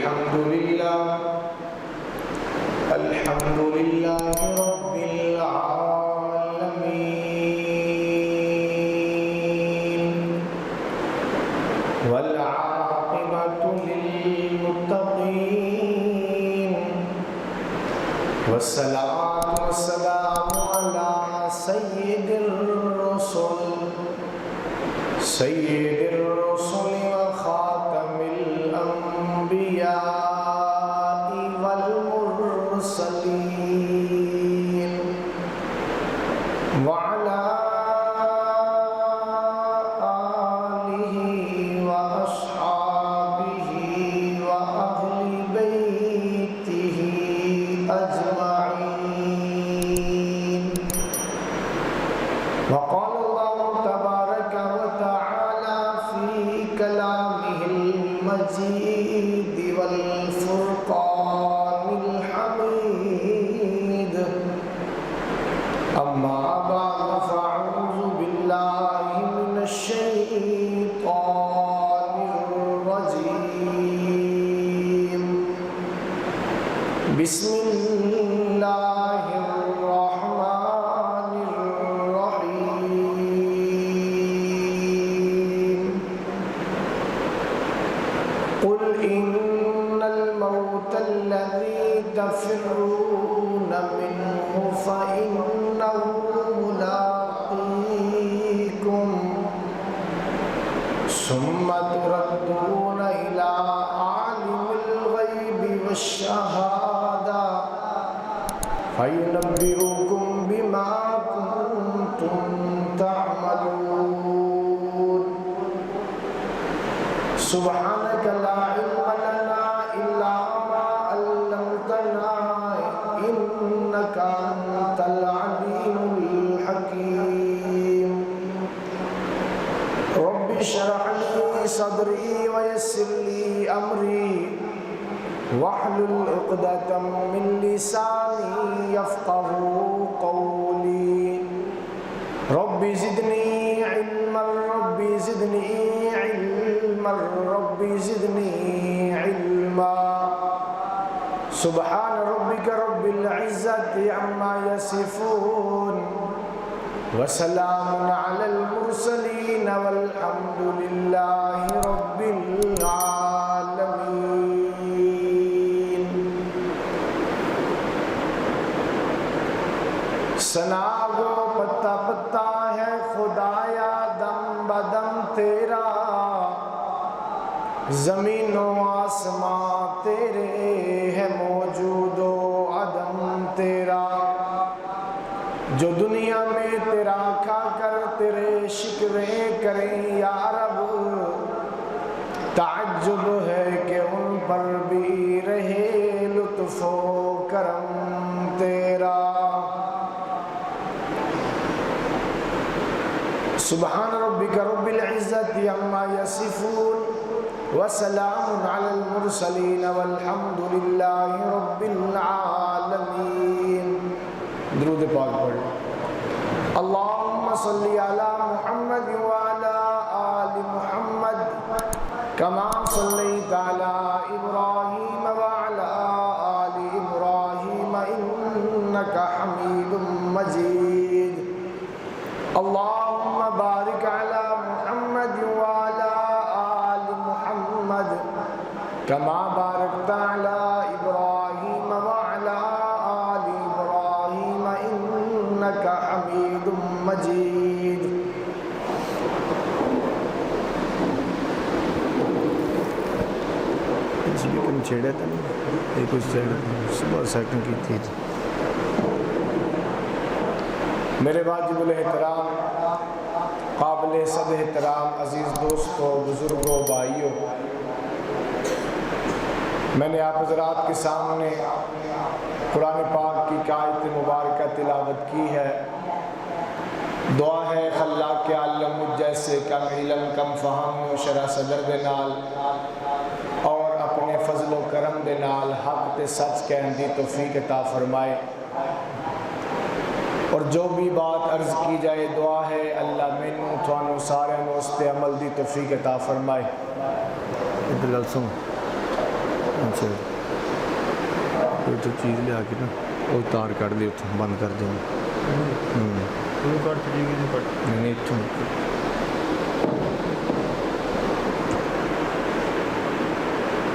الحمد لله رب العالمين والعاقبة للمتقين والصلاة والسلام على سيد الرسل وخاتم الأنبياء والمرسلين وعلى آله وأصحابه وأهل بيته أجمعين. وقال الله تبارك وتعالى في كلامه المجيد والفرقان الحميد: أما بعد فأعوذ بالله من الشيطان الرجيم. بسم الله الرحمن الرحيم. قل إن الموت الذي تفرون منه فإنه ملاقيكم ثم تردون إلى عالم الغيب والشهادة فينبئكم بما كنتم تعملون. سبحانك لا علم لنا إلا ما علمتنا إنك أنت العليم الحكيم. رب اشرح لي صدري ويسر لي أمري واحلل عقدة من لساني يفقهوا قولي. رب زدني علما رب زدني علما رب زدني علما. سبحان ربك رب العزة عما يصفون وسلام على المرسلين والحمد لله رب العالمين. سنا گو پتا پتا ہے خدایا دم بدم تیرا، زمین و آسمان تیرے ہے موجود و عدم تیرا. جو دنیا میں تیرا کھا کر تیرے شکوے کریں یا رب، تعجب ہے کہ ان پر بھی رہے لطف و کرم تیرا. سبحان ربک رب العزت عما یصفون وسلام علی المرسلین والحمد للہ رب العالمین. درود پاک پڑھ. اللہم صلی علی محمد وعلی آل محمد کما صلیت علی ابراہیم وعلی آل ابراہیم انک حمید مجید. اللہم بارک علی محمد وعلی آل محمد کما بارکت علی ابراہیم وعلی آل ابراہیم انک حمید مجید. چھیڑا تھا ایک صبح سیکنڈ کی تھی. میرے واجب الاحترام قابل صد احترام عزیز دوستوں، بزرگوں، بھائیوں، میں نے آپ حضرات کے سامنے قرآن پاک کی آیت مبارکہ تلاوت کی ہے. دعا ہے خلاق کے عالم مجھ جیسے کم علم کم فہم و شرح صدر دے نال اور اپنے فضل و کرم دے نال حق تے سچ کہن دی توفیق عطا فرمائے. اور جو بھی بات عرض کی جائے دعا ہے اللہ مینوں تھانوں سارے نو اس تے عمل دی توفیق عطا فرمائے. اچھا کوئی تو چیز لیا کے نا وہ تار کٹ دی اتوں بند کر دیں نہیں اتوں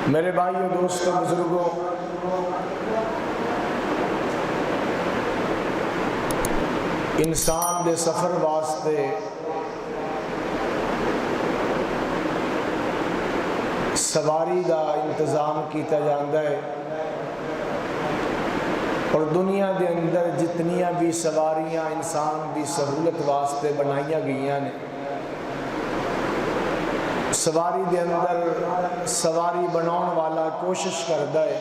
میرے بھائیوں دوستوں بزرگوں انسان دے سفر واسطے سواری دا انتظام کیتا جاندہ ہے اور دنیا دے اندر جتنیاں بھی سواریاں انسان دی سہولت واسطے بنائیاں گئیاں نے سواری دے اندر سواری بناؤن والا کوشش کردا ہے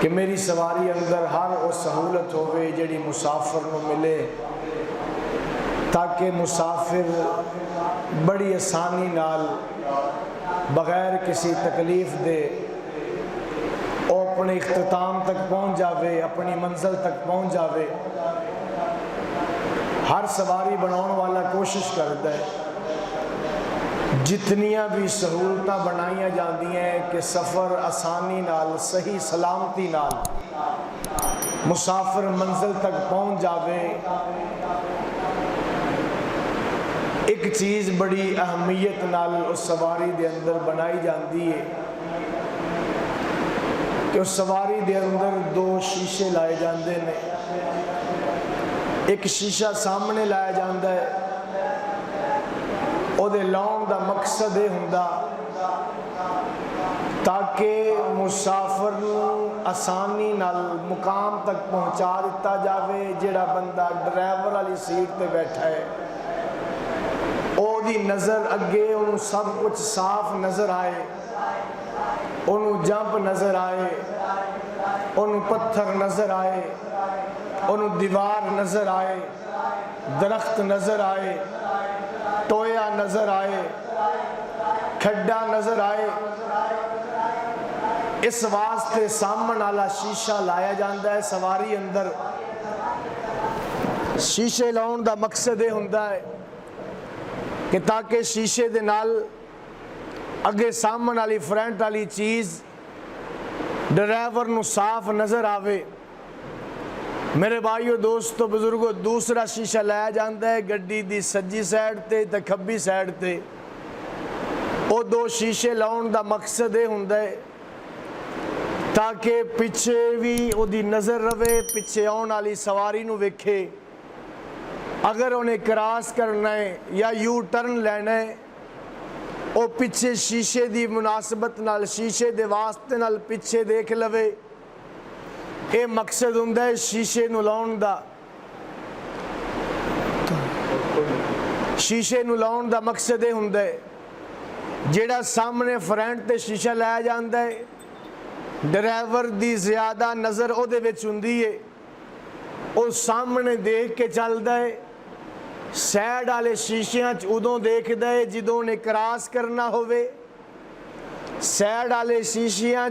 کہ میری سواری اندر ہر وہ سہولت ہوئے جڑی مسافر نو ملے تاکہ مسافر بڑی آسانی نال بغیر کسی تکلیف دے وہ اپنے اختتام تک پہنچ جاوے اپنی منزل تک پہنچ جاوے ہر سواری بناؤن والا کوشش کرتا ہے جتنیاں بھی سہولتاں بنائیاں جاندی ہیں کہ سفر آسانی نال صحیح سلامتی نال مسافر منزل تک پہنچ جاوے ایک چیز بڑی اہمیت نال اس سواری دے اندر بنائی جاندی ہے کہ اس سواری دے اندر دو شیشے لائے جاندے نے ایک شیشہ سامنے لایا جاندہ ہے او دے لاؤن دا مقصد ہوندا تاکہ مسافر آسانی نال مقام تک پہنچا دیتا جاوے جڑا بندہ ڈرائیور والی سیٹ تے بیٹھا ہے او دی نظر اگے انہوں سب کچھ صاف نظر آئے انہوں جمپ نظر آئے انہوں پتھر نظر آئے انہوں دیوار نظر آئے درخت نظر آئے ٹویا نظر آئے کھڈا نظر آئے اس واسطے سامن والا شیشہ لایا جاندہ ہے سواری اندر شیشے لاؤن دا مقصد ہوندا ہے کہ تاکہ شیشے دے نال اگے سامن والی فرنٹ والی چیز ڈرائیور نو صاف نظر آوے میرے بھائیو دوستو بزرگو دوسرا شیشہ لایا جاندہ ہے گڈی دی سجی سائیڈ تے تے کھبی سائیڈ تے او دو شیشے لاؤن دا مقصد ہوندہ ہے تاکہ پیچھے بھی او دی نظر روے پیچھے آن والی سواری نو ویکھے اگر انہیں کراس کرنا ہے یا یو ٹرن لینا ہے او پیچھے شیشے دی مناسبت نال شیشے دے واسطے نال پیچھے دیکھ لوے اے مقصد ہوندہ ہے شیشے نو لاؤن دا شیشے نو لاؤن دا مقصد ہوندہ ہے جیڑا سامنے فرنٹ تے شیشہ لایا جاندہ ہے ڈرائیور دی زیادہ نظر او دے وچ ہوندی ہے او سامنے دیکھ کے چلدا ہے سائیڈ والے شیشیاں ادوں دیکھدا ہے جدوں نے کراس کرنا ہوئے سائیڈ والے شیشیاں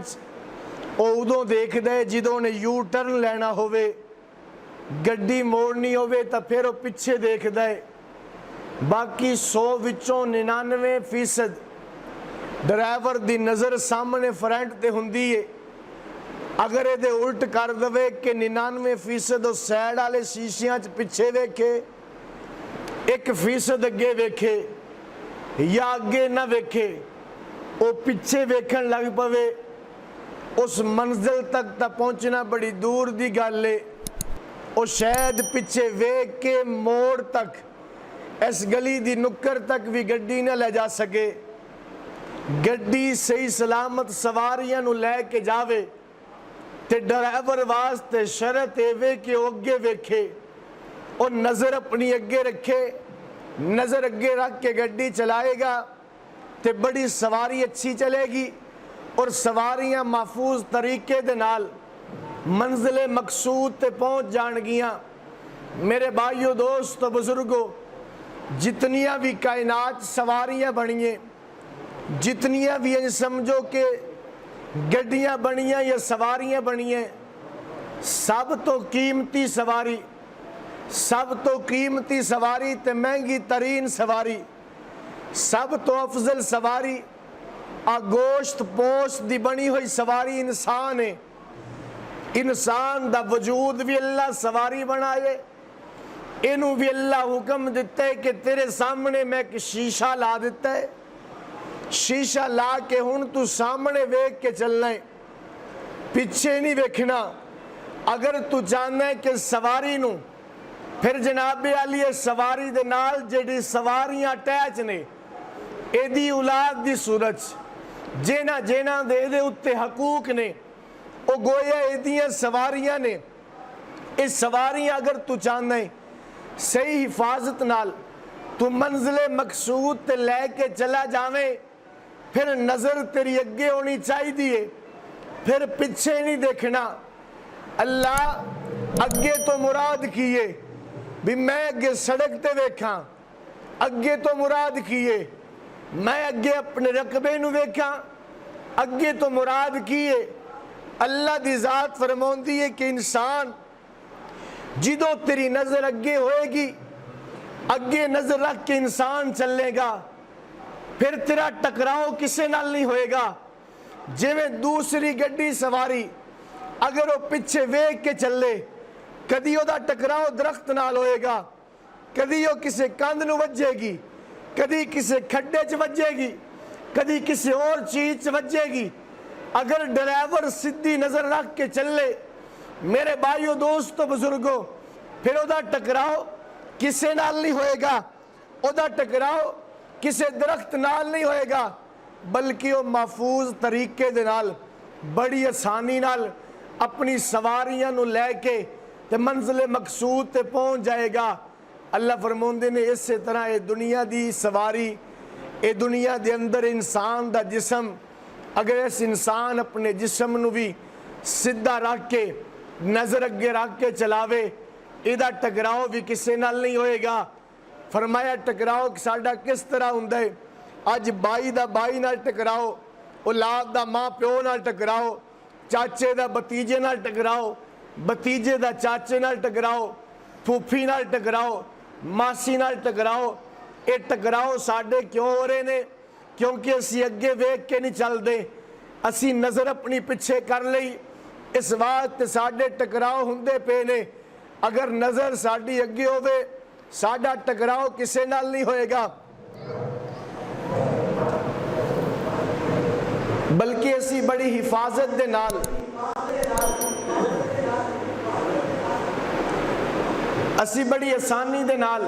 او ادوں دیکھدا ہے جدوں نے یو ٹرن لینا ہوئے گڈی موڑنی ہوئے تا پھر وہ پیچھے دیکھدا ہے باقی 100 وچوں 99% ڈرائیور دی نظر سامنے فرنٹ تے ہوندی ہے اگر یہ دے الٹ کر دوے کہ 99% وہ سائیڈ والے شیشیاں پیچھے ویکھے 1% اگے ویکھے یا اگے نہ ویکھے وہ پیچھے ویکھن لگ پوے اس منزل تک تا پہنچنا بڑی دور دی گل ہے وہ شاید پیچھے ویکھ کے موڑ تک اس گلی دی نکر تک بھی گڈی نہ لے جا سکے گڈی صحیح سلامت سواریاں نو لے کے جاوے تے ڈرائیور واسطے شرط ہے کہ وہ اگے ویکھے اور نظر اپنی اگے رکھے نظر اگے رکھ کے گڈی چلائے گا تے بڑی سواری اچھی چلے گی اور سواریاں محفوظ طریقے دے نال منزل مقصود تے پہنچ جان گیاں میرے بھائیو دوستو بزرگو جتنیاں بھی کائنات سواریاں بنیے جتنیاں بھی سمجھو کہ گڈیاں بنیاں یا سواریاں بنیاں سب تو قیمتی تے مہنگی ترین سواری سب تو افضل سواری گوشت پوشت دی بنی ہوئی سواری انسان ہے. انسان دا وجود بھی اللہ سواری بنائے. انہوں بھی اللہ حکم دیتا ہے کہ تیرے سامنے میں ایک شیشہ لا دیتا ہے. شیشہ لا کے ہن تو سامنے ویکھ کے چلنا ہے, پیچھے نہیں ویکھنا. اگر تو جاننا ہے کہ سواری نو پھر جناب علی سواری دے نال جڑی سواریاں اٹیچ نے ایدی اولاد دی صورت جینا جینا دے دے اتے حقوق نے او گویا ایدیاں سواریاں نے. اس سواریاں اگر تو چاہنا ہے صحیح حفاظت نال تو منزل مقصود تے لے کے چلا جاویں, پھر نظر تیری اگے ہونی چاہی دیئے, پھر پیچھے نہیں دیکھنا. اللہ اگے تو مراد کیے بھی میں اگے سڑک تے ویکھاں, اگے تو مراد کیے میں اگے اپنے رقبے نو ویکھاں, اگے تو مراد کیے اللہ دی ذات فرماندی ہے کہ انسان جدوں تیری نظر اگے ہوئے گی, اگے نظر رکھ کے انسان چلے گا, پھر تیرا ٹکراؤ کسے نال نہیں ہوئے گا. جے میں دوسری گڈی سواری اگر وہ پیچھے ویکھ کے چلے کدی وہ دا ٹکراؤ درخت نال ہوئے گا, کدی وہ کسے کاندھ نو وجے گی, کدی کسے کھڈے چ وجے گی, کدی کسے اور چیز چ وجے گی. اگر ڈرائیور سدھی نظر رکھ کے چلے میرے بھائیو دوستو بزرگو, پھر وہ دا ٹکراؤ کسے نال نہیں ہوئے گا, وہ دا ٹکراؤ کسے درخت نال نہیں ہوئے گا, بلکہ وہ محفوظ طریقے دے نال بڑی آسانی نال اپنی سواریاں نو لے کے تے منزل مقصود تے پہنچ جائے گا. اللہ فرماندے نے اسی طرح اے دنیا دی سواری, اے دنیا دے اندر انسان دا جسم, اگر اس انسان اپنے جسم نو بھی سدھا رکھ کے نظر اگے رکھ کے چلاوے ایدہ ٹکراؤ بھی کسے نال نہیں ہوئے گا. فرمایا ٹکراؤ ساڈا کس طرح ہوندا ہے, اج بائی دا بائی نال ٹکراؤ, اولاد دا ماں پیو نال ٹکراؤ, چاچے دا بتیجے نال ٹکراؤ, بتیجے دا چاچے نال ٹکراؤ, پھوپھی نال ٹکراؤ, ماسی نال ٹکراؤ. اے ٹکراؤ ساڈے کیوں ہو رہے نے؟ کیونکہ اسی اگے ویکھ کے نہیں چل دے, اسی نظر اپنی پیچھے کر لئی, اس وقت ساڈے ٹکراؤ ہوندے پے نے. اگر نظر ساڈی اگے ہوئے ساڈا ٹکراؤ کسے نال نہیں ہوئے گا, بلکہ اسی بڑی حفاظت دے نال اسی بڑی آسانی دے نال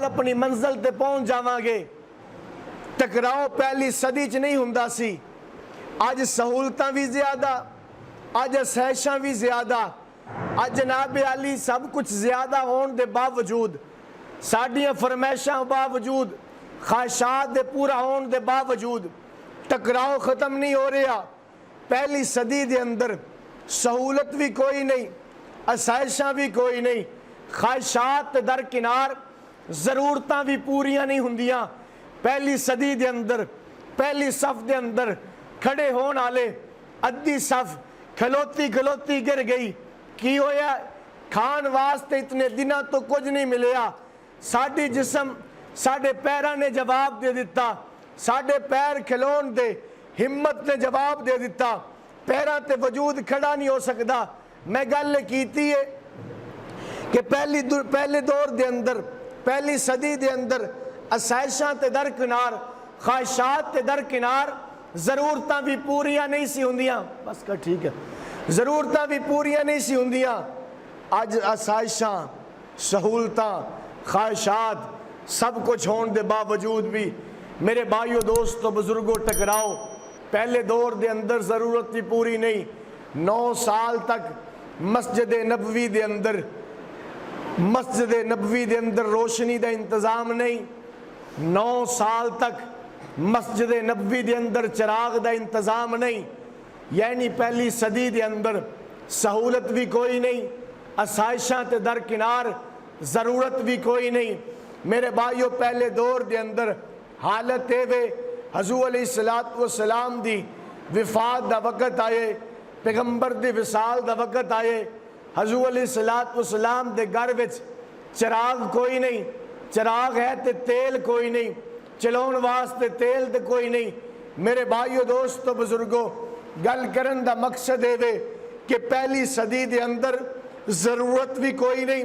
اپنی منزل تے پہنچ جاواں گے. ٹکراؤ پہلی صدی چ نہیں ہوندا سی, آج سہولتاں بھی زیادہ, آج آسائشاں بھی زیادہ, آج جناب علی سب کچھ زیادہ ہون دے باوجود, ساڈیاں فرمائشاں باوجود, خواہشات دے پورا ہون دے باوجود ٹکراؤ ختم نہیں ہو رہا. پہلی صدی دے اندر سہولت بھی کوئی نہیں, آسائشاں بھی کوئی نہیں, خواہشات درکنار, ضرورتاں بھی پوریاں نہیں ہوندیاں. پہلی صدی دے اندر پہلی صف دے اندر کھڑے ہون آلے ادھی صف کھلوتی کھلوتی گر گئی. کی ہویا؟ کھان واسطے اتنے دنوں تو کچھ نہیں ملیا. ساڈی جسم ساڈے پیراں نے جواب دے دیتا, ساڈے پیر کھلون دے ہمت نے جواب دے دیتا, پیراں تے وجود کھڑا نہیں ہو سکتا. میں گل کیتی ہے کہ پہلے دور دے اندر پہلی صدی دے اندر آسائشاں تے درکنار, خواہشات تے درکنار, ضرورتاں بھی پوریاں نہیں سی ہوندیاں. بس کا ٹھیک ہے, ضرورتاں بھی پوریاں نہیں سی ہوندیاں. اج آسائشاں, سہولتاں, خواہشات سب کچھ ہون دے باوجود بھی میرے بھائیو دوستو بزرگوں ٹکراؤ پہلے دور دے اندر ضرورت بھی پوری نہیں. 9 سال تک مسجد نبوی دے اندر روشنی دا انتظام نہیں. 9 سال تک مسجد نبوی دے اندر چراغ دا انتظام نہیں. یعنی پہلی صدی دے اندر سہولت بھی کوئی نہیں, آسائشاں تے درکنار, ضرورت بھی کوئی نہیں. میرے بھائیو پہلے دور دے اندر حالت وے حضور علیہ السلام دی وفات دا وقت آئے, پیغمبر دی وصال دا وقت آئے, حضور علیہ السلام دے گھر وچ چراغ کوئی نہیں, چراغ ہے تے تیل کوئی نہیں، چلاؤن واسطے تیل تے کوئی نہیں۔ میرے بھائیو دوستو بزرگو، گل کرن دا مقصد ہے کہ پہلی صدی دے اندر ضرورت بھی کوئی نہیں،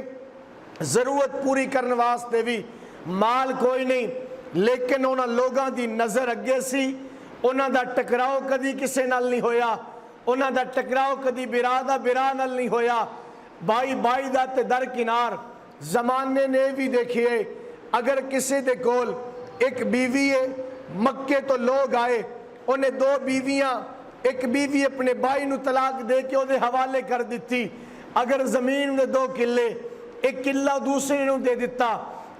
ضرورت پوری کرنے واسطے بھی مال کوئی نہیں، لیکن انہاں لوگاں دی نظر اگے سی، انہاں دا ٹکراؤ کدی کسے نال نہیں ہویا، انہاں دا ٹکراؤ کدی برا دا برا نال نہیں ہویا، بھائی بھائی دا تے درکنار۔ زمانے نے بھی دیکھئے، اگر کسی دے کول ایک بیوی ہے، مکے تو لوگ آئے، انہیں دو بیویاں، ایک بیوی اپنے بھائی نو طلاق دے کے انہیں حوالے کر دیتی، اگر زمین نے 2 کلے، ایک کلہ دوسرے نو دے دیتا،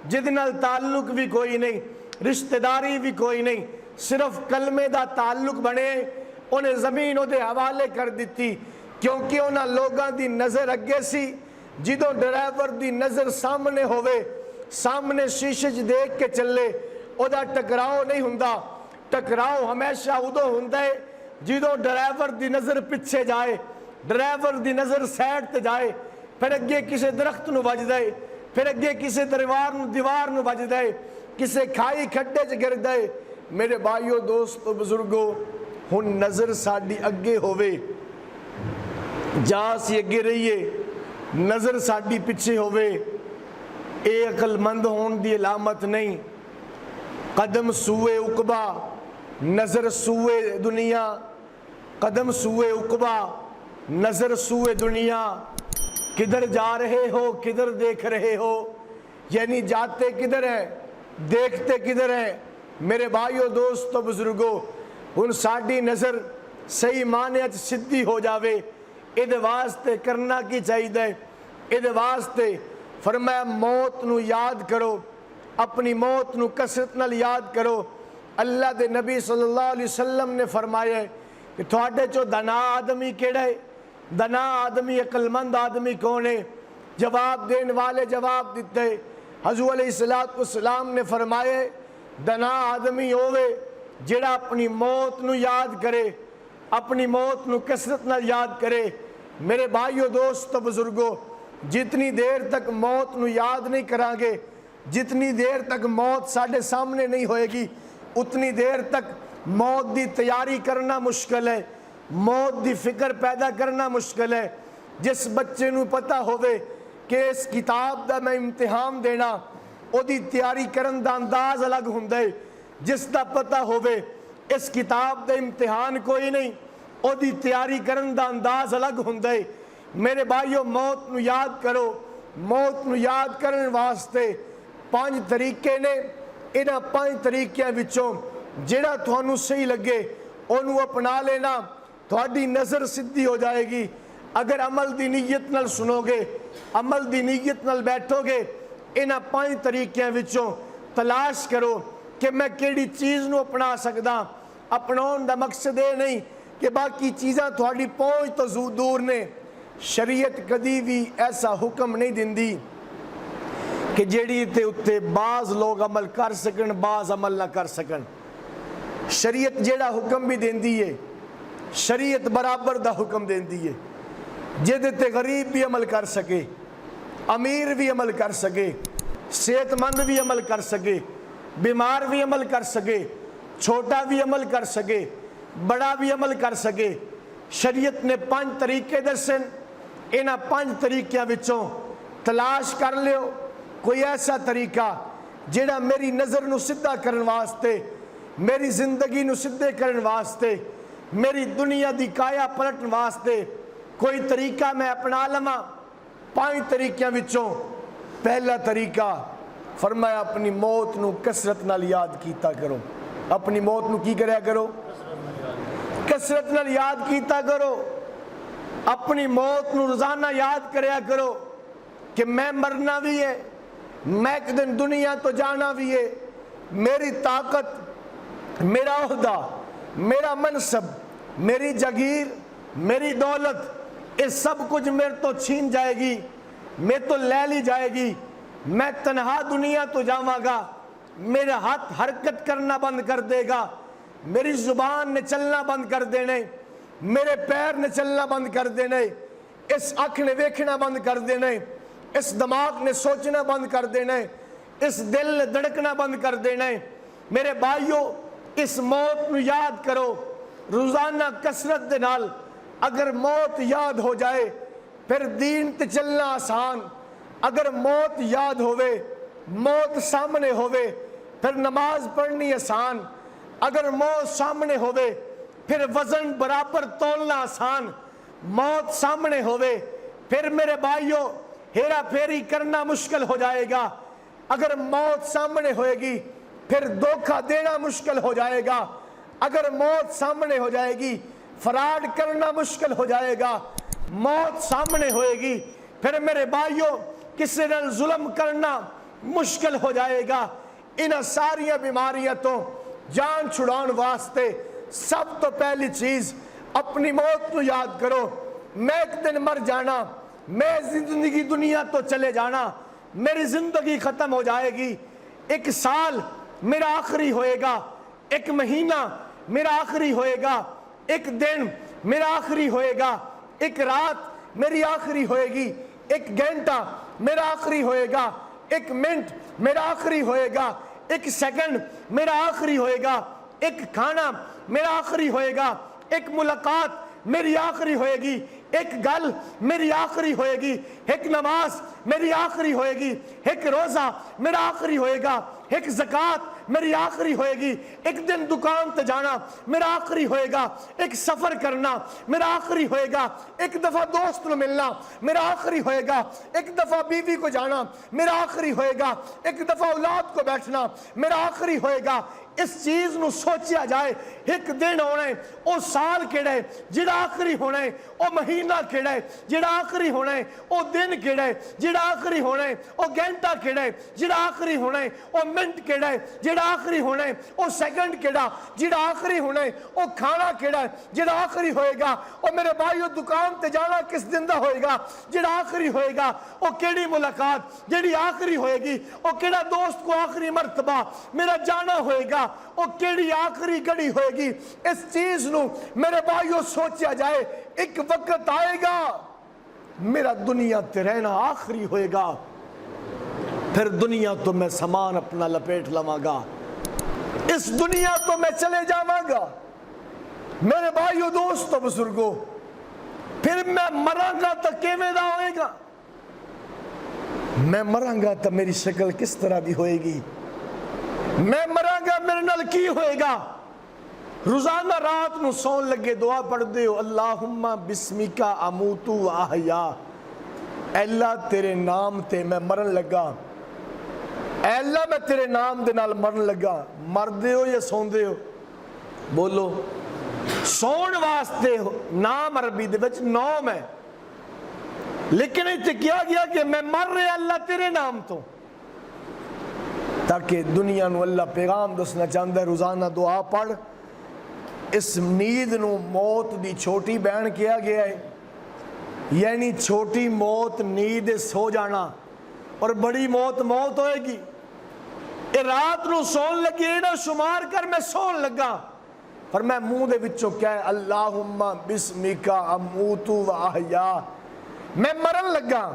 جدنال تعلق بھی کوئی نہیں، رشتہ داری بھی کوئی نہیں، صرف کلمے دا تعلق بنے، انہیں زمین دے حوالے کر دیتی، کیونکہ انہاں لوگاں دی نظر اگے سی، جدوں ڈرائیور دی نظر سامنے ہوئے، سامنے شیشج دیکھ کے چلے، او دا ٹکراؤ نہیں ہوندا، ٹکراؤ ہمیشہ ادو ہوندا ہے جدوں ڈرائیور دی نظر پچھے جائے، ڈرائیور دی نظر سائڈ تے جائے، پھر اگے کسے درخت نو بج دے، پھر اگے کسے دیوار نو بج دے، کسے کھائی کھڈے چ گر دے۔ میرے بھائیو دوستو بزرگو، ہن نظر ساڈی اگے ہوئے، جہاں سی اگے رہیے، نظر ساڈی پیچھے ہوئے، اے عقل مند ہون دی علامت نہیں۔ قدم سوئے عقبہ، نظر سوئے دنیا، قدم سوئے عقبہ، نظر سوئے دنیا، کدھر جا رہے ہو کدھر دیکھ رہے ہو، یعنی جاتے کدھر ہیں دیکھتے کدھر ہیں۔ میرے بھائیو دوستو بزرگو، ان ساڈی نظر صحیح معنی اچ سدھی ہو جاوے، ادھے واسطے کرنا کی چاہیے، ادھے واسطے فرمایا موت نو یاد کرو، اپنی موت نو کثرت نال یاد کرو۔ اللہ دے نبی صلی اللہ علیہ وسلم نے فرمایا کہ تھوڑے چو دنا آدمی کیڑا ہے، دنا آدمی عقل مند آدمی کون ہے؟ جواب دین والے جواب دیتے، حضور علیہ السلام نے فرمایا دنا آدمی ہوئے جڑا اپنی موت نو یاد کرے، اپنی موت نو کثرت نال یاد کرے۔ میرے بھائیو دوستو بزرگو، جتنی دیر تک موت نو یاد نہیں کرانگے، جتنی دیر تک موت ساڑھے سامنے نہیں ہوئے گی، اتنی دیر تک موت دی تیاری کرنا مشکل ہے، موت دی فکر پیدا کرنا مشکل ہے۔ جس بچے نو پتہ ہوئے کہ اس کتاب دا میں امتحان دینا، او دی تیاری کرن دا انداز الگ ہوندے، جس دا پتہ ہوئے اس کتاب دا امتحان کوئی نہیں، او دی تیاری کرن دا انداز الگ ہوندے۔ میرے بھائیو موت نو یاد کرو، موت نو یاد کرن واسطے 5 طریقے نے، انہاں 5 طریقیاں وچوں جڑا تھانوں صحیح لگے انہوں اپنا لینا، تھوڑی نظر سدھی ہو جائے گی۔ اگر عمل دی نیت نال سنو گے، عمل دی نیت نال بیٹھو گے، انہاں 5 طریقیاں وچوں تلاش کرو کہ میں کیڑی چیز نو اپنا سکدا۔ اپناؤن دا مقصد ہے نہیں کہ باقی چیزاں تھوڑی پہنچ تو دور نے۔ شریعت کدی بھی ایسا حکم نہیں دیندی کہ جیڑی تے اتے بعض لوگ عمل کر سکن بعض عمل نہ کر سکن۔ شریعت جیڑا حکم بھی دیندی ہے، شریعت برابر دا حکم دیندی ہے، جیدے تے غریب بھی عمل کر سکے، امیر بھی عمل کر سکے، صحت مند بھی عمل کر سکے، بیمار بھی عمل کر سکے، چھوٹا بھی عمل کر سکے، بڑا بھی عمل کر سکے۔ شریعت نے 5 طریقے درسن، انہاں 5 طریقیاں وچوں تلاش کر لیو کوئی ایسا طریقہ جیڑا میری نظر نو سدھا کرن واسطے، میری زندگی نو سدھے کرن واسطے، میری دنیا دی کایا پلٹن واسطے کوئی طریقہ میں اپنا لما۔ 5 طریقیاں وچوں پہلا طریقہ فرمایا اپنی موت نو کثرت نال یاد کیتا کرو۔ اپنی موت نو کی کریا کرو؟ کثرت نال یاد کیتا کرو۔ اپنی موت نو روزانہ یاد کریا کرو کہ میں مرنا بھی ہے، میں ایک دن دنیا تو جانا بھی ہے، میری طاقت، میرا عہدہ، میرا منصب، میری جگیر، میری دولت، یہ سب کچھ میرے تو چھین جائے گی، میں تو لے لی جائے گی، میں تنہا دنیا تو جاواں گا، میرا ہاتھ حرکت کرنا بند کر دے گا، میری زبان نے چلنا بند کر دینے، میرے پیر نے چلنا بند کر دینے، اس آنکھ نے ویکھنا بند کر دینے، اس دماغ نے سوچنا بند کر دینے، اس دل نے دھڑکنا بند کر دینا ہے۔ میرے بھائیو اس موت نو یاد کرو روزانہ کثرت دے نال۔ اگر موت یاد ہو جائے پھر دین تے چلنا آسان۔ اگر موت یاد ہوئے، موت سامنے ہوئے پھر نماز پڑھنی آسان۔ اگر موت سامنے ہوئے پھر وزن برابر تولنا آسان۔ موت سامنے ہوئے پھر میرے بھائیوں ہیرا پھیری کرنا مشکل ہو جائے گا۔ اگر موت سامنے ہوئے گی پھر دھوکہ دینا مشکل ہو جائے گا۔ اگر موت سامنے ہو جائے گی فراڈ کرنا مشکل ہو جائے گا۔ موت سامنے ہوئے گی پھر میرے بھائیوں کسی نے ظلم کرنا مشکل ہو جائے گا۔ ان ساریاں بیماریاں تو جان چھڑان واسطے سب تو پہلی چیز اپنی موت کو یاد کرو۔ میں ایک دن مر جانا، میں زندگی دنیا تو چلے جانا، میری زندگی ختم ہو جائے گی۔ ایک سال میرا آخری ہوئے گا، ایک مہینہ میرا آخری ہوئے گا، ایک دن میرا آخری ہوئے گا، ایک رات میری آخری ہوئے گی، ایک گھنٹہ میرا آخری ہوئے گا، ایک منٹ میرا آخری ہوئے گا، ایک سیکنڈ میرا آخری ہوئے گا، ایک کھانا میرا آخری ہوئے گا، ایک ملاقات میری آخری ہوئے گی، ایک گل میری آخری ہوئے گی، ایک نماز میری آخری ہوئے گی، ایک روزہ میرا آخری ہوئے گا، ایک زکوٰۃ میری آخری ہوئے گی، ایک دن دکان تے جانا میرا آخری ہوئے گا، ایک سفر کرنا میرا آخری ہوئے گا، ایک دفعہ دوست کو ملنا میرا آخری ہوئے گا، ایک دفعہ بیوی کو جانا میرا آخری ہوئے گا، ایک دفعہ اولاد کو بیٹھنا میرا آخری ہوئے گا۔ اس چیز نو سوچیا جائے ایک دن ہونا ہے، او سال کیڑا ہے جڑا آخری ہونا ہے، او مہینہ کیڑا ہے جڑا آخری ہونا ہے، او دن کیڑا ہے جڑا آخری ہونا ہے، او گھنٹہ کیڑا ہے جڑا آخری ہونا ہے، او منٹ کیڑا ہے جڑا آخری ہونا ہے، او سیکنڈ کیڑا جڑا آخری ہونا ہے، او کھانا کیڑا ہے جڑا آخری ہوئے گا۔ او میرے بھائیو دکان تے جانا کس دن دا ہوئے گا جڑا آخری ہوئے گا، او کیڑی ملاقات جڑی آخری ہوئے گی، او کیڑا دوست کو آخری مرتبہ میرا جانا ہوئے گا، او کیڑی آخری گھڑی ہوئے گی۔ اس چیز نو میرے بھائیو سوچیا جائے، ایک وقت آئے گا میرا دنیا تے رہنا آخری ہوئے گا، پھر دنیا تو میں سامان اپنا لپیٹ لواں گا، اس دنیا تو میں چلے جاواں گا۔ میرے بھائیو دوستو بزرگو پھر میں مراں گا تو کیویں دا ہوئے گا؟ میں مراں گا تو میری شکل کس طرح دی ہوئے گی؟ میں مراں گا میرے نال کی ہوئے گا؟ روزانہ رات نو سون لگے دعا پڑھ دے ہو، اللہم بسمکا اموتو و احیا، اے اللہ تیرے نام تے میں مرن لگا، اے اللہ میں تیرے نام دے نال مرن لگا۔ مر دے ہو یا سون دے ہو؟ بولو۔ سون واسطے نام عربی دے وچ نوم ہے، لیکن ایتھے کیا گیا کہ میں مر رہے اللہ تیرے نام تو، تاکہ دنیا نو اللہ پیغام دسنا چاہتا ہے روزانہ دعا پڑھ۔ اس نیند نو موت دی چھوٹی بہن کیا گیا ہے، یعنی چھوٹی موت نیند سو جانا، اور بڑی موت موت ہوئے گی۔ اے رات نو سون لگی نا شمار کر میں سون لگا، پر میں منہ دے وچوں کہے اللہم بسمکا اموتو و احیا، میں مرن لگا۔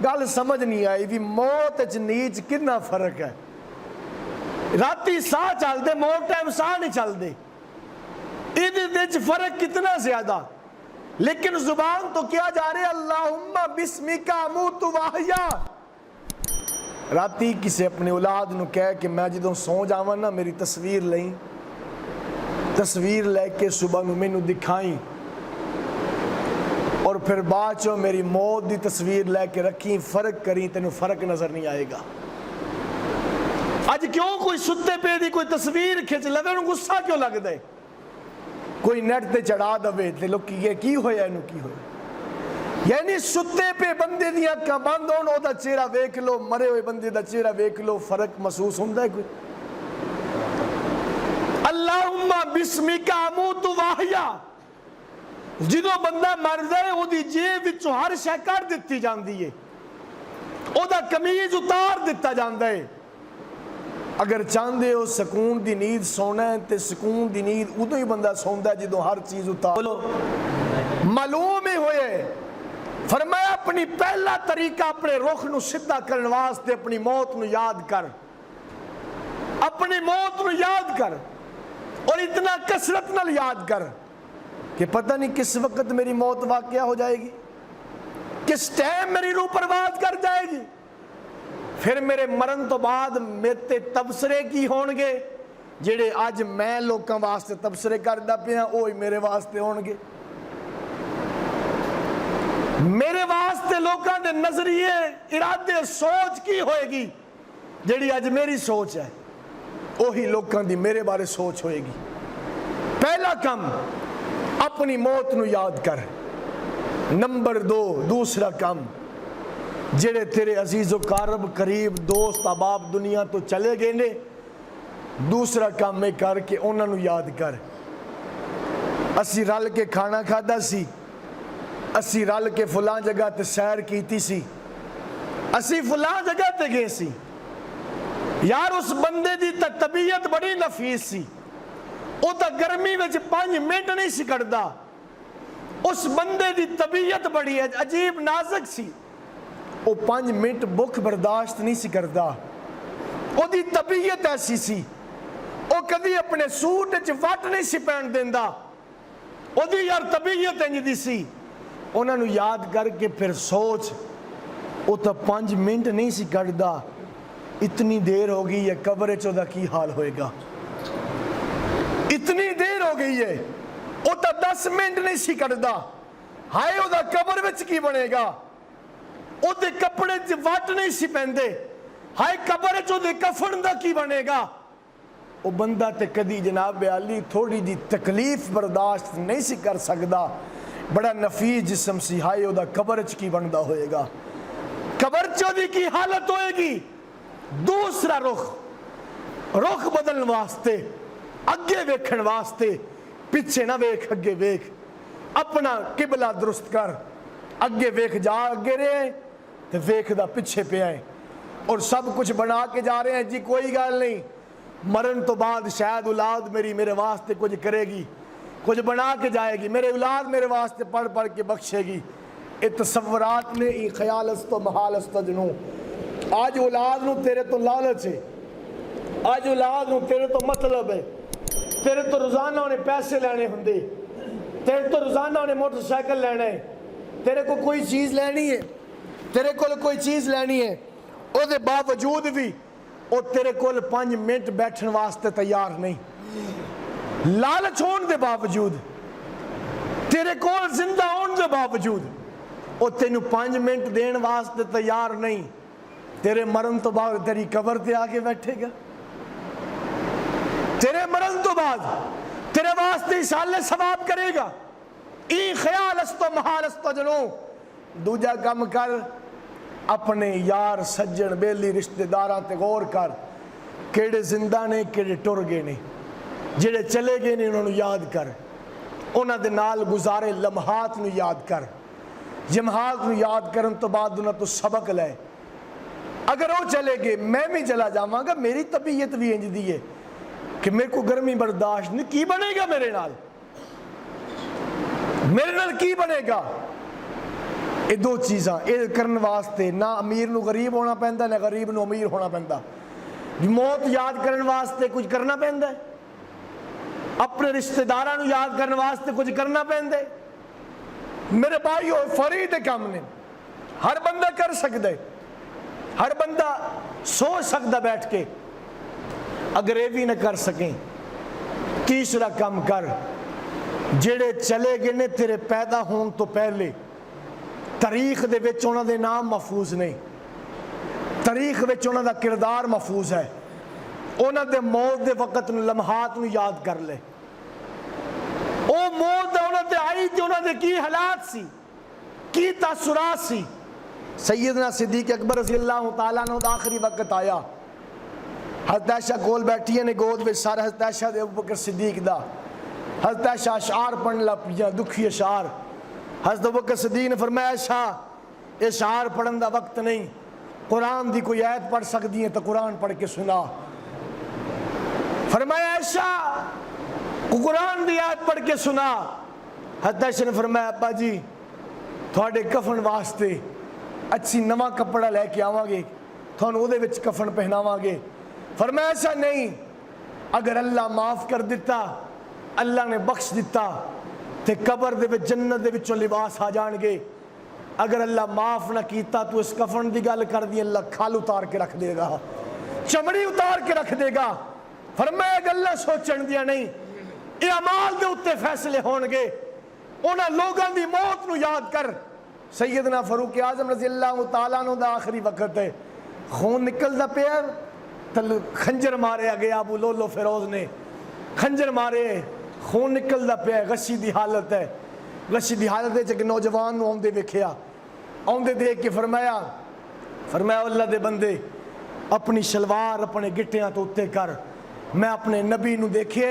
گل سمجھ نہیں آئی بھی موت اچ نیچ کتنا فرق ہے۔ راتی ساہ چل دے، موت ٹائم ساہ نہیں چل دے، ادھے فرق کتنا زیادہ، لیکن زبان تو کیا جا رہے اللہم بسمکا اموتو و احیا۔ راتی کسی اپنے اولاد نو کہے کہ میں جدوں سو جاواں نا میری تصویر لیں، تصویر لے کے صبح نو مینوں دکھائیں، اور پھر بعد چو میری موت دی تصویر لے کے رکھیں، فرق کریں، تینوں فرق نظر نہیں آئے گا۔ آج کیوں کوئی ستے پہ دی کوئی تصویر کھچ لگے انہوں غصہ کیوں لگ دے؟ کوئی نیٹ تے چڑھا دوے تے لوگ کی ہویا انہوں کی ہویا؟ یعنی ستے پہ بندے دیا کا بند ہون او دا چہرہ ویکھ لو، مرے ہوئے بندے دا چہرہ ویکھ لو، فرق محسوس ہوندہ ہے کوئی؟ اللہم بسمکا اموتو و احیا، جدو بندہ مر جائے او دی جیب وچوں ہر شے کر دتی جاندی ہے، او دا کمیز اتار دتا جاندا ہے۔ اگر چاندے ہو سکون دی نیند سونا ہے تے سکون دی نیند ادو ہی بندہ سوندا ہے جدو ہر چیز اتار۔ معلوم ہی ہوئے فرمایا اپنی پہلا طریقہ اپنے رخ نو سیدھا کرنے واسطے اپنی موت نو یاد کر، اپنی موت نو یاد کر، اور اتنا کثرت نال یاد کر کہ پتہ نہیں کس وقت میری موت واقعہ ہو جائے گی، کس ٹائم میری روح پرواز کر جائے گی، پھر میرے مرن تو بعد میرے تبصرے کی ہون گے، جڑے آج میں لوکاں واسطے تبصرے کردہ پیا اوہی میرے واسطے ہون گے، میرے واسطے لوکاں دے نظریے ارادے سوچ کی ہوئے گی، جڑی آج میری سوچ ہے اوہی لوکاں دی میرے بارے سوچ ہوئے گی۔ پہلا کم اپنی موت نو یاد کر۔ نمبر دو، دوسرا کم، جڑے تیرے عزیز و قارب قریب دوست احباب دنیا تو چلے گئے نے، دوسرا کام میں کر کے انہاں نو یاد کر۔ اسی رل کے کھانا کھادا سی، اسی رل کے فلاں جگہ تے سیر کیتی سی، اسی فلاں جگہ تے گئے سی، یار اس بندے دی تا طبیعت بڑی نفیس سی، او تا گرمی وچ 5 منٹ نہیں سی کڑدا، اس بندے دی طبیعت بڑی عجیب نازک سی، او 5 منٹ بھوک برداشت نہیں سی کردا، او دی طبیعت ایسی سی، او کدی اپنے سوٹ وچ وٹ نہیں سی پہن دیندا، او دی یار طبیعت انج دی سی۔ انہاں نو یاد کر کے پھر سوچ، او تا 5 منٹ نہیں سی کردا، اتنی دیر ہو گئی ہے قبر وچ دا کی حال ہوئے گا، اتنی دیر ہو گئی ہے او تا 10 منٹ نہیں سی کردا، ہائے او دا قبر وچ کی بنے گا، او دے کپڑے وٹ نہیں سی پہندے، ہائے قبر وچ او دے کفن دا کی بنے گا۔ او بندہ تے کدی جناب علی تھوڑی دی تکلیف برداشت نہیں سی کر سکدا، بڑا نفیس جسم سی، ہائے او دا قبر وچ کی بندا ہوئے گا، قبر چو دی کی حالت ہوئے گی۔ دوسرا رخ بدلن واسطے، اگے ویکھن واسطے، پیچھے نہ ویکھ اگے ویکھ، اپنا قبلہ درست کر، اگے ویکھ جا اگے رہے تو ویکھ دا پیچھے پہ آئے، اور سب کچھ بنا کے جا رہے ہیں جی کوئی گال نہیں، مرن تو بعد شاید اولاد میرے واسطے کچھ کرے گی، کچھ بنا کے جائے گی، میرے اولاد میرے واسطے پڑھ پڑھ کے بخشے گی، یہ تصورات نے ای خیال است و محال است جنوں۔ آج اولاد نو تیرے تو لالچ ہے، آج اولاد نو تیرے تو مطلب ہے، تیرے تو روزانہ انہیں پیسے لینے ہوندے، تیرے تو روزانہ انہیں موٹر سائیکل لینے ہے، تیرے کو کوئی چیز لینی ہے، تیرے کو کوئی چیز لینی ہے، او دے باوجود بھی او تیرے کو 5 منٹ بیٹھن واسطے تیار نہیں، لالچ ہون دے باوجود، تیرے کو زندہ ہون دے باوجود او تینو 5 منٹ دین واسطے تیار نہیں، تیرے مرن تو بعد تیری قبر تے آگے بیٹھے گا، تیرے مرن تو بعد تیرے واسطے اشالے ثواب کرے گا، ای خیال است و محال است جنوں۔ دوجا کم کر، اپنے یار سجن بیلی رشتہ داراں تے غور کر، کیڑے زندہ نے کیڑے ٹر گئے نے، جڑے چلے گئے نے انہوں نے یاد کر، انہاں دے نال گزارے لمحات نو یاد کر، لمحات نو یاد کرن تو بعد انہاں تو سبق لے، اگر وہ چلے گئے میں بھی چلا جاواں گا، میری طبیعت بھی انج دی ہے کہ میرے کو گرمی برداشت نہیں، کی بنے گا میرے نال کی بنے گا؟ یہ دو چیزاں یہ کرنے واسطے نہ امیر نو غریب ہونا پہندا، نہ غریب نو امیر ہونا پہندا، موت یاد کرنے واسطے کچھ کرنا پہندا ہے، اپنے رشتہ داراں نو یاد کرنے واسطے کچھ کرنا پہندا ہے۔ میرے بھائیو فرید کام نے ہر بندہ کر سکتا ہے، ہر بندہ سوچ سکتا بیٹھ کے، اگر یہ بھی نہ کر سکیں تیسرا کام کر، جڑے چلے گئے نے تیرے پیدا ہون تو پہلے تاریخ دے وچ انہاں دے نام محفوظ نہیں، تاریخ وچ انہاں دا کردار محفوظ ہے، انہاں دے موت دے وقت نو لمحات نو یاد کر لے، او موت انہاں تے آئی تے انہاں دے کی حالات سی، کی تاثرات سی۔ سیدنا صدیق اکبر رضی اللہ تعالیٰ عنہ دا آخری وقت آیا، حضرت عائشہ کول بیٹھی نے گود وچ، سارا حضرت عائشہ دے ابوبکر صدیق دا، حضرت عائشہ اشعار پڑھن لگ پیا، دکھی اشعار، حضرت ابوبکر صدیق نے فرمایا عائشہ اشعار پڑھن دا وقت نہیں، قرآن دی کوئی آیت پڑھ سکتی ہے تو قرآن پڑھ کے سنا، فرمایا عائشہ قرآن دی آیت پڑھ کے سنا، حضرت عائشہ نے فرمایا ابا جی تھوڑے کفن واسطے اچھی نواں کپڑا لے کے آواں گے، تھانوں دے وچ کفن پہناواں گے۔ فرمایا ایسا نہیں، اگر اللہ معاف کر دیتا، اللہ نے بخش دیتا تے قبر دے وچ جنت دے وچوں لباس آ جان گے۔ اگر اللہ معاف نہ کیتا تو اس کفن دی گل کر دی، اللہ کھال اتار کے رکھ دے گا، چمڑی اتار کے رکھ دے گا۔ فرمایا گلاں سوچن دیا نہیں، اے اعمال دے اتے فیصلے ہون گے۔ انہاں لوگاں دی موت نو یاد کر۔ سیدنا فاروق اعظم رضی اللہ تعالیٰ عنہ دا آخری وقت ہے، خون نکل دا پیا، خنجر مارے گیا ابو لولو فیروز نے، خنجر مارے، خون نکل دا پیا، غشی دی حالت ہے۔ غشی دی حالت ہے کہ نوجوان نو آمدے ویکھیا، آمدے دیکھ کے فرمایا اللہ دے بندے اپنی شلوار اپنے گٹیاں تو اتے کر۔ میں اپنے نبی نو دیکھے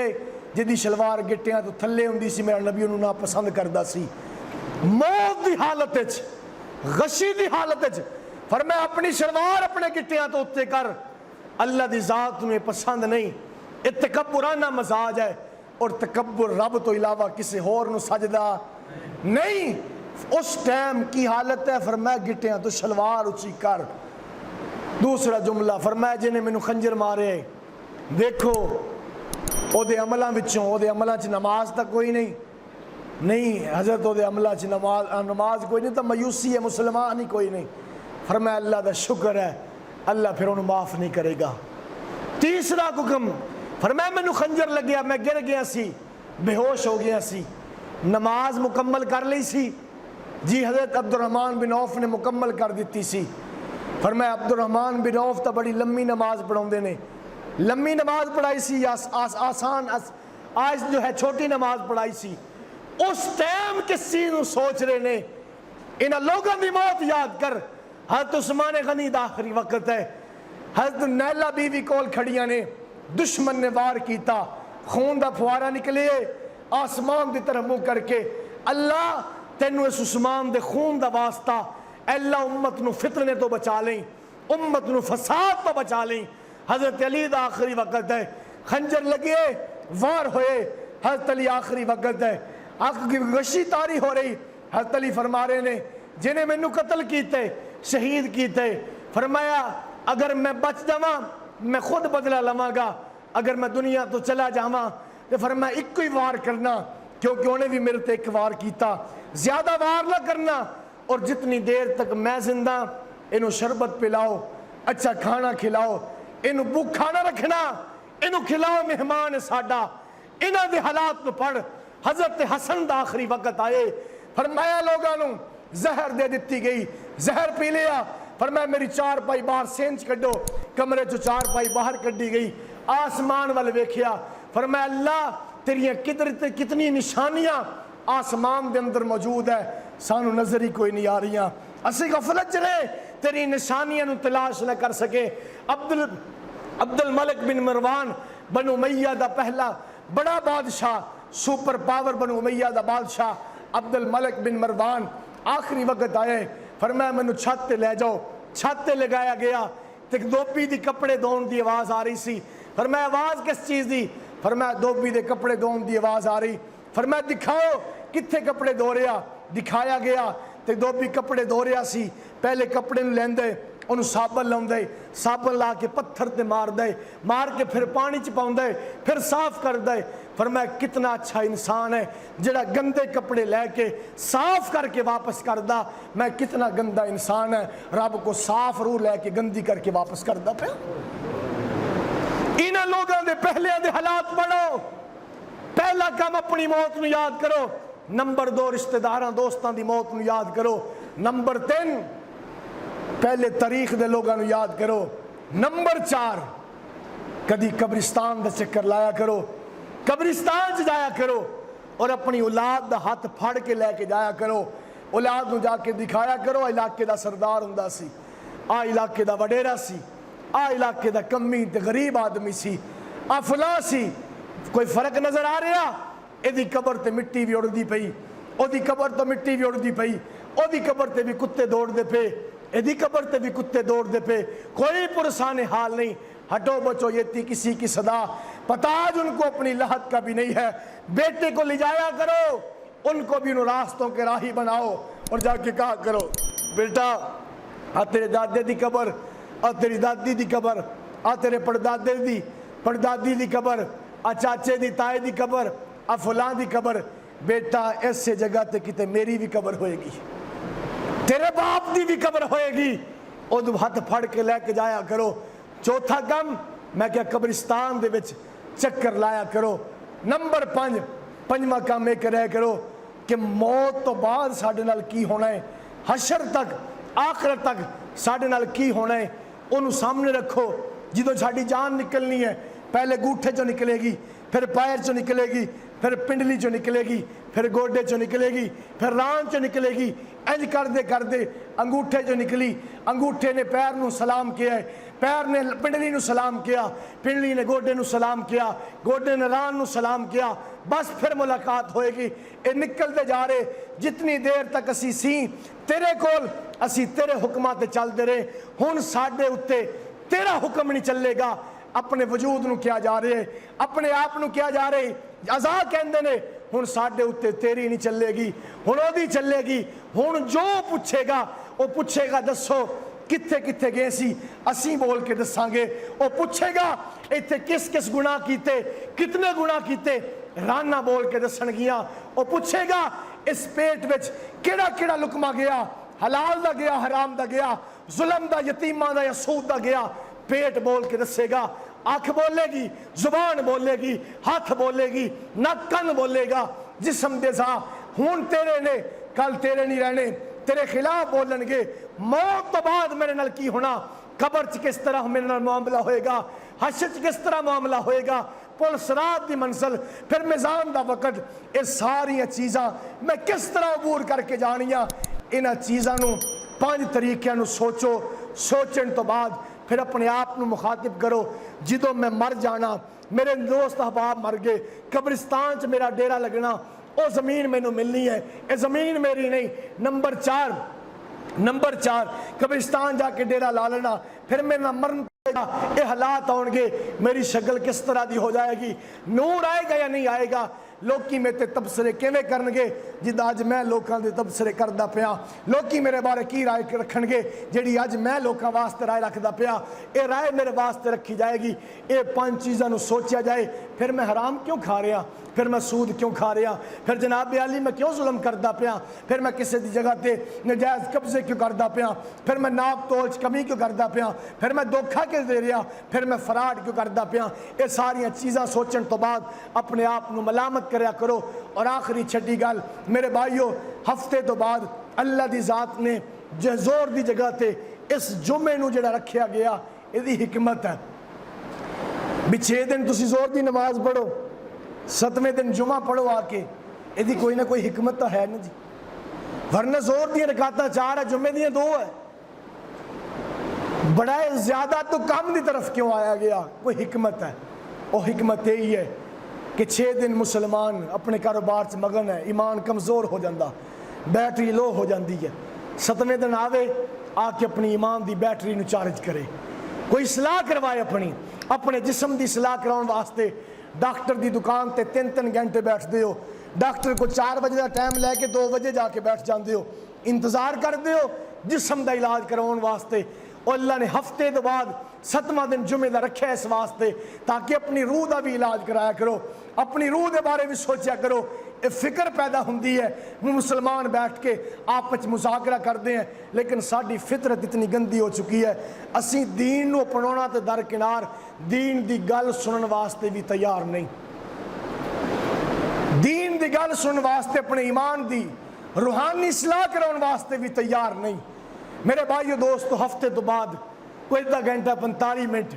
جدی شلوار گٹیاں تو تھلے ہوندی سی، میرا نبی انہوں نا پسند کردہ سی۔ موت دی حالت ہے، غشی دی حالت ہے، فرمایا اپنی شلوار اپنے گٹیاں تو اتے کر، اللہ دی ذات میں پسند نہیں۔ یہ تکبرانہ مزاج ہے، اور تکبر رب تو علاوہ کسی اور نو سجدہ نہیں۔ اس ٹائم کی حالت ہے، فرمایا گٹیاں تو شلوار اچھی کر۔ دوسرا جملہ فرمایا جنہیں میں نو خنجر مارے، دیکھو او دے عملہ وچوں، او دے عملہ چ نماز تک کوئی نہیں حضرت، او دے عملہ چ نماز کوئی نہیں، تو مایوسی ہے، مسلمان ہی کوئی نہیں۔ فرمایا اللہ دا شکر ہے، اللہ پھر انہوں معاف نہیں کرے گا۔ تیسرا حکم فرمایا میں نو خنجر لگیا، میں گر گیا سی، بے ہوش ہو گیا سی، نماز مکمل کر لی سی جی، حضرت عبد الرحمن بن عوف نے مکمل کر دیتی سی۔ فرمایا عبد الرحمن بن عوف تا بڑی لمبی نماز پڑھاؤں دے نے، لمبی نماز پڑھائی سی، آسان آج جو ہے چھوٹی نماز پڑھائی سی۔ اس ٹائم کس چیز نو سوچ رہے نے، انہاں لوگاں دی موت یاد کر۔ حضرت عثمان غنی دا آخری وقت ہے، حضرت نیلہ بیوی کول کھڑیاں نے، دشمن نے وار کیتا، خون دا پھوارا نکلے، آسمان دی طرف منہ کر کے اللہ تینو اس عثمان دے خون دا واسطہ، اے اللہ امت نو فتنے تو بچا لیں، امت نو فساد تو بچا لیں۔ حضرت علی دا آخری وقت ہے، خنجر لگے وار ہوئے، حضرت علی آخری وقت ہے، آنکھ کی غشی تاری ہو رہی، حضرت علی فرما رہے نے جنہیں میں نو قتل کیتے، شہید کیتے، فرمایا اگر میں بچ جاواں میں خود بدلہ لواں گا، اگر میں دنیا تو چلا جاواں تو فرمایا ایک کوئی وار کرنا، کیونکہ انہیں بھی میرے تے ایک وار کیتا، زیادہ وار نہ کرنا، اور جتنی دیر تک میں زندہ انہوں شربت پلاؤ، اچھا کھانا کھلاؤ، انہوں بھوکا نہ رکھنا، انہوں کھلاؤ مہمان ساڈا۔ انہاں دے حالات نو پڑھ۔ حضرت حسن دا آخری وقت آئے، فرمایا لوگانوں زہر دے دیتی گئی، زہر پی لیا، فرمایا میری چار پائی باہر سینچ کڈو، کمرے چو چار پائی باہر کڈی گئی، آسمان والے ویکھیا، فرمایا اللہ تیریاں کتنی نشانیاں آسمان دے اندر موجود ہے، سانو نظر ہی کوئی نہیں آ رہیاں، اسی غفلت چلے تیری نشانیاں نو تلاش نہ کر سکے۔ عبد الملک بن مروان بنو امیہ دا پہلا بڑا بادشاہ، سپر پاور بنو امیہ دا بادشاہ عبد الملک بن مروان آخری وقت آئے، فرمایا میں نو چھت تے لے جاؤ، چھت تے لگایا گیا، تک دوپی دی کپڑے دھون دی آواز آ رہی سی، فرمایا آواز کس چیز دی؟ فرمایا دوپی دے کپڑے دھون دی آواز آ رہی، فرمایا دکھاؤ کتھے کپڑے دھو رہا، دکھایا گیا تے دوپی کپڑے دھو رہا سی، پہلے کپڑے نو لیندے انہوں صابن لاؤں دے، صابن لا کے پتھر تے مار دے، مار کے پھر پانی چپاؤں دے، پھر صاف کر دے۔ فرمایا کتنا اچھا انسان ہے جڑا گندے کپڑے لے کے صاف کر کے واپس کر دا، میں کتنا گندہ انسان ہے رب کو صاف روح لے کے گندی کر کے واپس کر دا پہ۔ انہاں لوگاں دے پہلے دے حالات پڑھو، پہلا کام اپنی موت نو یاد کرو، نمبر 2 رشتہ داراں دوستاں دی موت نو یاد کرو، نمبر 3 پہلے تاریخ دے لوگاں نو یاد کرو، نمبر 4 کدی قبرستان دا چکر لایا کرو، قبرستان سے جایا کرو، اور اپنی اولاد دا ہاتھ پھاڑ کے لے کے جایا کرو، اولاد نو جا کے دکھایا کرو علاقے دا سردار ہوندا سی، آ علاقے دا وڈیرا سی، آ علاقے دا کمی تے غریب آدمی سی، آ فلاں سی، کوئی فرق نظر آ رہا؟ ایدی قبر تے مٹی بھی اڑ دی پئی، او دی قبر تو مٹی بھی اڑ دی پئی، او دی قبر تے بھی کتے دوڑ دے پے، ایدی قبر تے بھی کتے دوڑ دے پے، کوئی پرسان حال نہیں۔ ہٹو بچو یہ تھی کسی کی صدا، پتہ آج ان کو اپنی لحد کا بھی نہیں ہے، بیٹے کو لے جایا کرو، ان کو بھی ان راستوں کے راہی بناؤ اور جا کے کہا کرو بیٹا آ تیرے دادے دی قبر، آ تیری دادی دی قبر، آ تیرے پڑدادے دی پڑدادی دی قبر، آ چاچے دی تائے دی قبر، آ فلاں دی قبر، بیٹا ایسے جگہ تے کتے میری بھی قبر ہوئے گی، تیرے باپ دی بھی قبر ہوئے گی، ادو ہاتھ پھڑ کے لے کے جایا کرو۔ چوتھا کم میں کیا قبرستان دے وچ چکر لایا کرو۔ نمبر 5 پنجواں کام ایک رہ کرو کہ موت تو بعد ساڈے نال کی ہونا ہے، حشر تک آخرت تک ساڈے نال کی ہونا ہے انہوں سامنے رکھو۔ جدو ساڈی جان نکلنی ہے پہلے گوٹھے چو نکلے گی، پھر پیر چو نکلے گی، پھر پنڈلی چو نکلے گی، پھر گوڈے چو نکلے گی، پھر ران چو نکلے گی، انج کر دے انگوٹھے چو نکلی، انگوٹھے نے پیر نو سلام کیا ہے، پیر نے پنڈلی نو سلام کیا، پنڈلی نے گوڈے نو سلام کیا، گوڈے نے ران نو سلام کیا، بس پھر ملاقات ہوئے گی۔ اے نکل دے جا رہے جتنی دیر تک اسی سی تیرے کول اسی تیرے حکمات چل دے رہے، ہن ساڈے اتے تیرا حکم نہیں چلے گا۔ اپنے وجود نو کیا جا رہے، اپنے آپ نو کیا جا رہے، عزا کہندے نے ہن ساڈے اتے تیری نہیں چلے گی، ہن او دی چلے گی۔ ہن جو پوچھے گا او پوچھے گا دسو کتھے کتھے گئے سی، اسی بول کے دساں گے۔ او پوچھے گا ایتھے کس کس گناہ کیتے، کتنے گناہ کیتے، رانا بول کے دسن گیا۔ او پوچھے گا اس پیٹ وچ کیڑا کیڑا لقمہ گیا، حلال دا گیا، حرام دا گیا، ظلم دا، یتیماں دا یا سود دا گیا، پیٹ بول کے دسے گا، آنکھ بولے گی، زبان بولے گی، ہاتھ بولے گی، نک کن بولے گا، جسم دے سا ہون تیرے نے کل تیرے نہیں رہنے، تیرے خلاف بولن گے۔ موت تو بعد میرے نال کی ہونا، قبر چ کس طرح میرے نال معاملہ ہوئے گا، حشر چ کس طرح معاملہ ہوئے گا، پل صراط دی منزل، پھر میزان دا وقت، یہ ساری چیزاں میں کس طرح عبور کر کے جانیاں۔ انہاں چیزاں نو 5 طریقیاں نو سوچو، سوچن تو بعد پھر اپنے آپ نو مخاطب کرو۔ جدوں میں مر جانا، میرے دوست احباب مر گئے، قبرستان چ میرا ڈیرا لگنا، او زمین میں نو ملنی ہے، اے زمین میری نہیں۔ نمبر 4 قبرستان جا کے ڈیرا لا لینا، پھر میرا مرن اے حالات آن گے، میری شکل کس طرح دی ہو جائے گی، نور آئے گا یا نہیں آئے گا، لوکی میں تے تبصرے کیویں کرنگے جد آج میں لوکاں دے تبصرے کردہ پیا، لوکی میرے بارے کی رائے رکھنگے جیڑی آج میں لوکاں واسطے رائے رکھدہ پیا، اے رائے میرے واسطے رکھی جائے گی۔ اے 5 چیزاں نو سوچیا جائے، پھر میں حرام کیوں کھا رہا، پھر میں سود کیوں کھا رہا، پھر جناب عالی میں کیوں ظلم کردہ پیا، پھر میں کسی دی جگہ تے نجائز قبضے کیوں کردہ پیا، پھر میں ناپ توچ کمی کیوں کردہ پیا، پھر میں دھوکھا کیوں دے رہا، پھر میں فراڈ کیوں کردہ پیا۔ اے ساریاں چیزاں سوچن تو بعد اپنے آپ نو ملامت کریا کرو۔ اور آخری چھٹی گل میرے بھائیو، ہفتے تو بعد اللہ دی ذات نے زور دی جگہ تے اس جمعے نو جڑا رکھیا گیا، یہ دی حکمت ہے بھی 6 دن تسی زور دی نماز پڑھو، 7ویں دن جمعہ پڑھو آ کے، یہ دی کوئی نہ کوئی حکمت تو ہے نا جی، ورنہ زور دی رکعتاں 4 ہے، جمعے دی 2 ہے، بڑا زیادہ تو کم دی طرف کیوں آیا گیا، کوئی حکمت ہے۔ وہ حکمت یہی ہے کہ 6 دن مسلمان اپنے کاروبار سے مگن ہے، ایمان کمزور ہو جاندہ، بیٹری لو ہو جاندی ہے، 7ویں دن آوے آ کے اپنی ایمان دی بیٹری نو چارج کرے، کوئی اصلاح کروائے، اپنے جسم دی اصلاح کراؤن واسطے ڈاکٹر دی دکان تے 3 گھنٹے بیٹھ دے ہو، ڈاکٹر کو 4 بجے دا ٹائم لے کے 2 بجے جا کے بیٹھ جاندے ہو، انتظار کر دے ہو جسم دا علاج کراؤن واسطے۔ اور اللہ نے ہفتے دے بعد 7واں دن جمعے دا رکھا ہے اس واسطے تاکہ اپنی روح دا بھی علاج کرایا کرو، اپنی روح دے بارے بھی سوچیا کرو۔ اے فکر پیدا ہوندی ہے، مسلمان بیٹھ کے آپس مذاکرہ کرتے ہیں، لیکن ساڈی فطرت اتنی گندی ہو چکی ہے، اسی دین نو اپناونا تے درکنار دین دی گل سنن واسطے بھی تیار نہیں، دین دی گل سنن واسطے اپنے ایمان دی روحانی اصلاح کراؤن واسطے بھی تیار نہیں۔ میرے بھائیو دوستو، ہفتے تو بعد کوئی 1 گھنٹہ 45 منٹ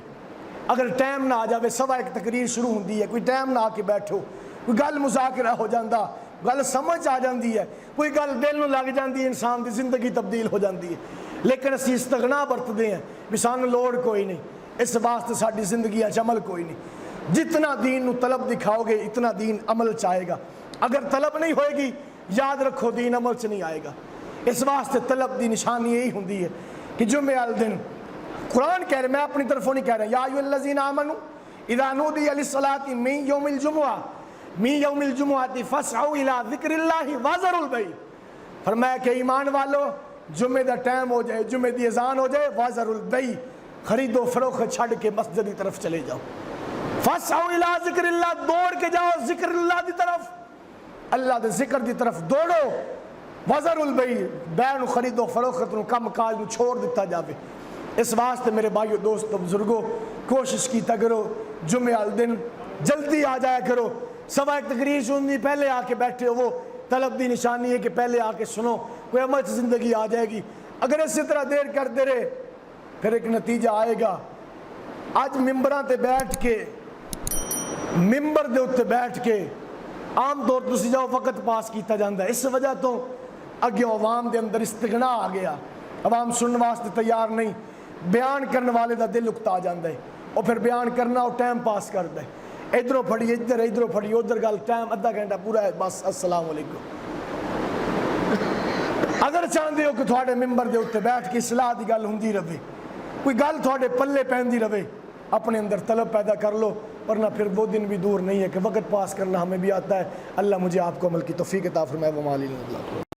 اگر ٹائم نہ آ جاوے، 1:15 تقریر شروع ہوندی ہے، کوئی ٹائم نہ آ کے بیٹھو، کوئی گل مذاکرہ ہو جاندہ، گل سمجھ آ جاندی ہے، کوئی گل دل نو لگ جاندی ہے، انسان دی زندگی تبدیل ہو جاندی ہے، لیکن اسی استغنا برتدے ہیں بھی سانو لوڑ کوئی نہیں، اس واسطے ساڈی زندگی عمل کوئی نہیں۔ جتنا دین نو طلب دکھاؤ گے اتنا دین عمل چاہے گا، اگر طلب نہیں ہوئے گی یاد رکھو دین عمل سے نہیں آئے گا۔ اس واسطے طلب دی نشانی یہی ہوندی ہے کہ جمعے والے دن قرآن کہہ رہے، میں اپنی طرفوں نہیں کہہ رہا، یا ایھا الذین آمنوا اذا نودی للصلاۃ من یوم الجمعہ، من یوم الجمعۃ فاسعوا الی ذکر اللہ وذروا البیع، فرمایا کہ ایمان والو جمعے دا ٹائم ہو جائے، جمعے دی اذان ہو جائے، وذروا البیع، خرید و فروخت چھڑ کے مسجد کی طرف چلے جاؤ، فاسعوا الی ذکر اللہ، دوڑ کے جاؤ ذکر اللہ دی طرف، اللہ دے ذکر دی طرف دوڑو، وذروا البیع، بیع نو خرید و فروخت نو کم کاج نو چھوڑ دیتا جاوے۔ اس واسطے میرے بھائیو دوستو بزرگو کوشش کیتا کرو جمعہ والے دن جلدی آ جایا کرو، سوا ایک تقریر سننی پہلے آ کے بیٹھے ہو، وہ طلب دی نشانی ہے کہ پہلے آ کے سنو، کوئی عمل سے زندگی آ جائے گی۔ اگر اسی طرح دیر کرتے رہے پھر ایک نتیجہ آئے گا۔ آج ممبراں تے بیٹھ کے، ممبر دے اتنے بیٹھ کے عام طور تسی جاؤ وقت پاس کیتا جاندہ ہے، اس وجہ تو اگے عوام دے اندر استغنا آ گیا، عوام سننے واسطے تیار نہیں، بیان کرنے والے دا دل اکتا جاندہ ہے، اور پھر بیان کرنا اور ٹائم پاس کرتا ہے، ادھروں پھڑی ادھر، ادھروں پھڑی ادھر، گل ٹائم آدھا گھنٹہ پورا ہے، بس السلام علیکم۔ اگر چاہتے ہو کہ تھوڑے ممبر دے اتنے بیٹھ کے اصلاح دی گل ہوندی رہے، کوئی گل تھوڑے پلے پہندی رہے، اپنے اندر طلب پیدا کر لو، ورنہ پھر وہ دن بھی دور نہیں ہے کہ وقت پاس کرنا ہمیں بھی آتا ہے۔ اللہ مجھے آپ کو عمل کی توفیق عطا فرمائے۔ وما علینا۔